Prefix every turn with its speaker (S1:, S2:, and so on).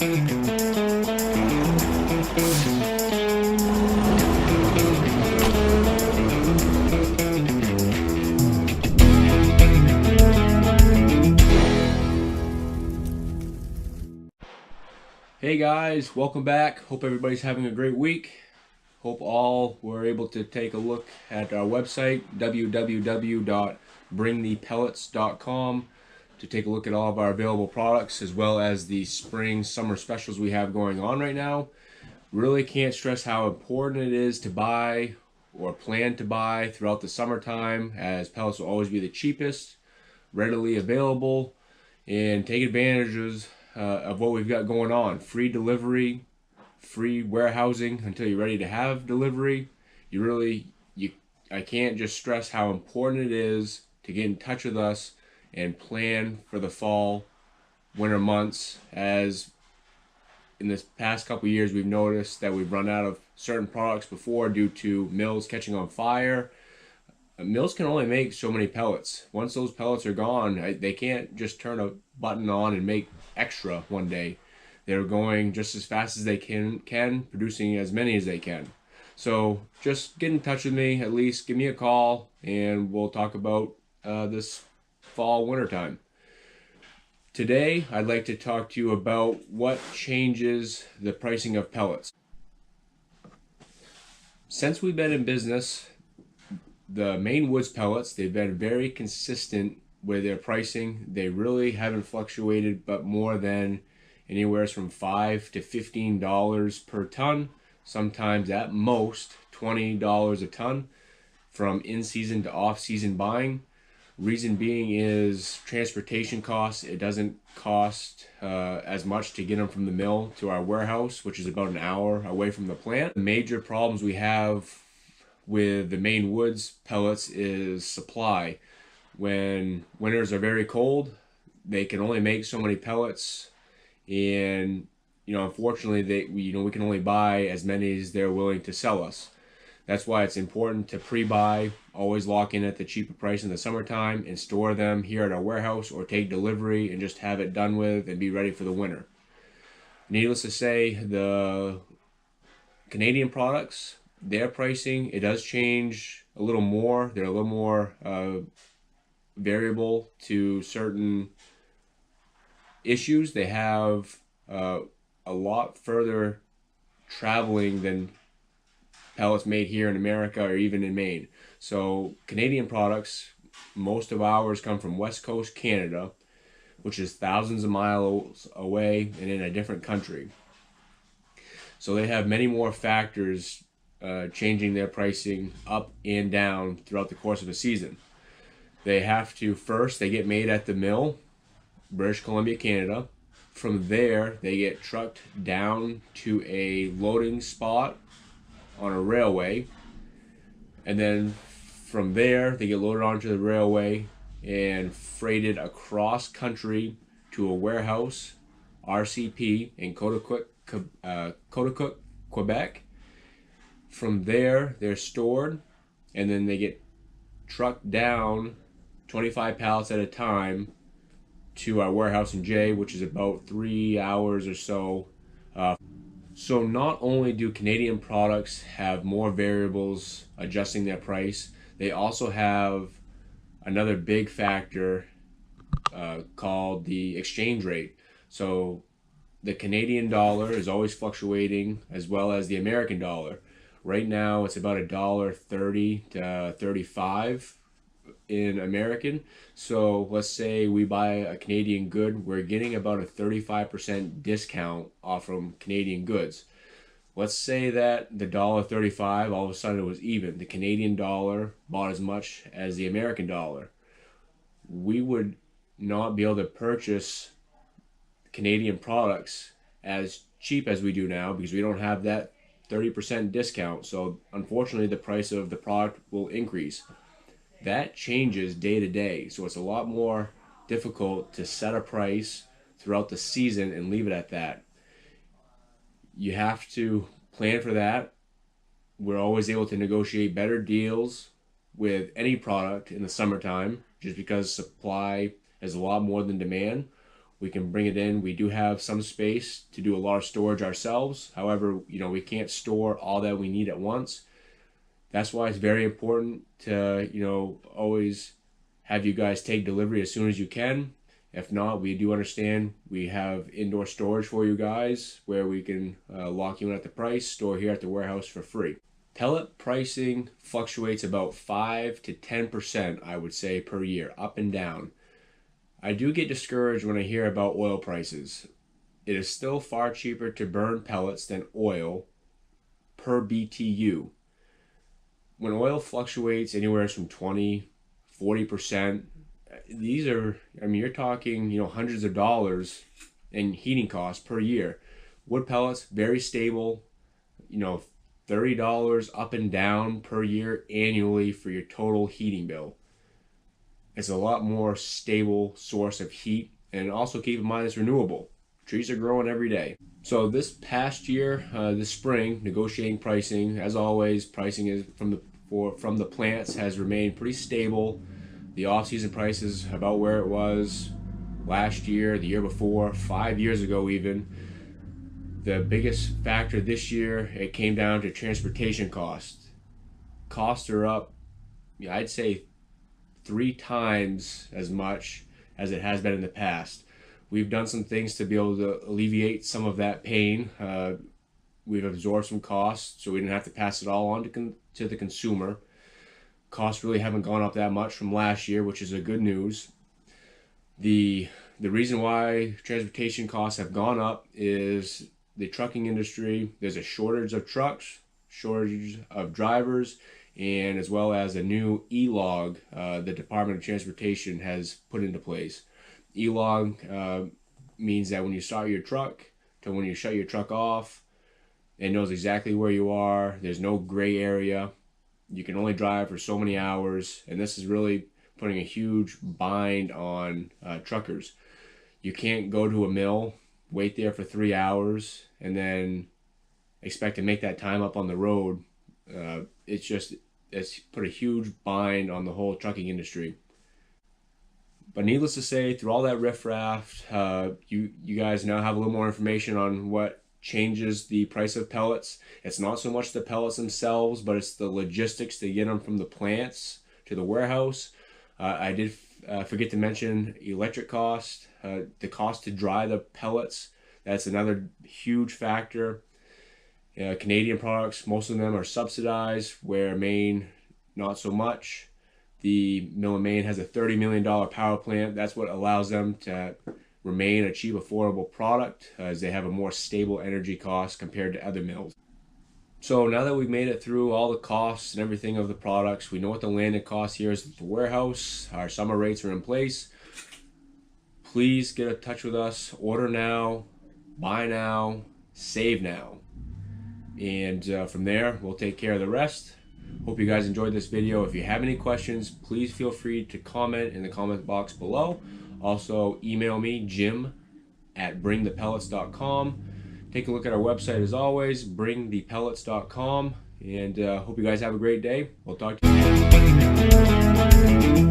S1: Hey guys, welcome back. Hope everybody's having a great week. Hope all were able to take a look at our website, www.bringthepellets.com, to take a look at all of our available products as well as the spring summer specials we have going on right now. Really can't stress how important it is to buy or plan to buy throughout the summertime, as pellets will always be the cheapest, readily available, and take advantages of what we've got going on. Free delivery, free warehousing until you're ready to have delivery. I can't just stress how important it is to get in touch with us and plan for the fall, winter months, as in this past couple years we've noticed that we've run out of certain products before due to mills catching on fire. Mills can only make so many pellets. Once those pellets are gone, they can't just turn a button on and make extra one day. They're going just as fast as they can, producing as many as they can. So just get in touch with me, at least give me a call, and we'll talk about this fall winter time. Today, I'd like to talk to you about what changes the pricing of pellets. Since we've been in business, the Maine Woods pellets, they've been very consistent with their pricing. They really haven't fluctuated, but more than anywhere from $5 to $15 per ton, sometimes at most $20 a ton from in-season to off-season buying. Reason being is transportation costs. It doesn't cost as much to get them from the mill to our warehouse, which is about an hour away from the plant. The major problems we have with the Maine Woods pellets is supply. When winters are very cold, they can only make so many pellets, and unfortunately we can only buy as many as they're willing to sell us. That's why it's important to pre-buy, always lock in at the cheaper price in the summertime, and store them here at our warehouse or take delivery and just have it done with and be ready for the winter. Needless to say, the Canadian products, their pricing, it does change a little more. They're a little more variable to certain issues. They have a lot further traveling than pellets made here in America or even in Maine. So Canadian products, most of ours come from West Coast Canada, which is thousands of miles away and in a different country. So they have many more factors changing their pricing up and down throughout the course of a season. They have to first, they get made at the mill, British Columbia, Canada. From there, they get trucked down to a loading spot on a railway, and then from there they get loaded onto the railway and freighted across country to a warehouse, RCP, in Cotacook, Quebec. From there, they're stored, and then they get trucked down 25 pallets at a time to our warehouse in Jay, which is about 3 hours or so. So not only do Canadian products have more variables adjusting their price, they also have another big factor called the exchange rate. So the Canadian dollar is always fluctuating, as well as the American dollar. Right now it's about $1.30 to 35 in American. So let's say we buy a Canadian good, we're getting about a 35% discount off from Canadian goods. Let's say that the $1.35 all of a sudden it was even. The Canadian dollar bought as much as the American dollar. We would not be able to purchase Canadian products as cheap as we do now because we don't have that 30% discount. So unfortunately the price of the product will increase. That changes day to day, so it's a lot more difficult to set a price throughout the season and leave it at that. You have to plan for that. We're always able to negotiate better deals with any product in the summertime just because supply is a lot more than demand. We can bring it in. We do have some space to do a lot of storage ourselves. However, we can't store all that we need at once. That's why it's very important to, always have you guys take delivery as soon as you can. If not, we do understand. We have indoor storage for you guys where we can lock you in at the price, store here at the warehouse for free. Pellet pricing fluctuates about 5 to 10%, I would say, per year, up and down. I do get discouraged when I hear about oil prices. It is still far cheaper to burn pellets than oil per BTU. When oil fluctuates anywhere from 20, 40%, these are, you're talking, hundreds of dollars in heating costs per year. Wood pellets, very stable, $30 up and down per year annually for your total heating bill. It's a lot more stable source of heat, and also keep in mind it's renewable. Trees are growing every day. So this past year, this spring, negotiating pricing, as always, pricing is from the plants has remained pretty stable. The off-season price is about where it was last year, the year before, 5 years ago even. The biggest factor this year, it came down to transportation costs. Costs are up, I'd say 3 times as much as it has been in the past. We've done some things to be able to alleviate some of that pain. We've absorbed some costs so we didn't have to pass it all on to the consumer. Costs really haven't gone up that much from last year, which is a good news. The reason why transportation costs have gone up is the trucking industry. There's a shortage of trucks, shortage of drivers, and as well as a new E-log the Department of Transportation has put into place. E-log means that when you start your truck to when you shut your truck off, it knows exactly where you are. There's no gray area. You can only drive for so many hours, and this is really putting a huge bind on truckers. You can't go to a mill, wait there for 3 hours, and then expect to make that time up on the road. It's put a huge bind on the whole trucking industry. But needless to say, through all that riffraff, you guys now have a little more information on what changes the price of pellets. It's not so much the pellets themselves, but it's the logistics to get them from the plants to the warehouse. I did forget to mention electric cost, the cost to dry the pellets. That's another huge factor. Canadian products, most of them are subsidized, where Maine, not so much. The mill in Maine has a $30 million power plant. That's what allows them to remain a cheap, affordable product, as they have a more stable energy cost compared to other mills. So now that we've made it through all the costs and everything of the products, we know what the landed cost here is at the warehouse. Our summer rates are in place. Please get in touch with us. Order now, buy now, save now. And from there, we'll take care of the rest. Hope you guys enjoyed this video. If you have any questions, please feel free to comment in the comment box below. Also, email me, jim@bringthepellets.com. Take a look at our website as always, bringthepellets.com. And hope you guys have a great day. We'll talk to you.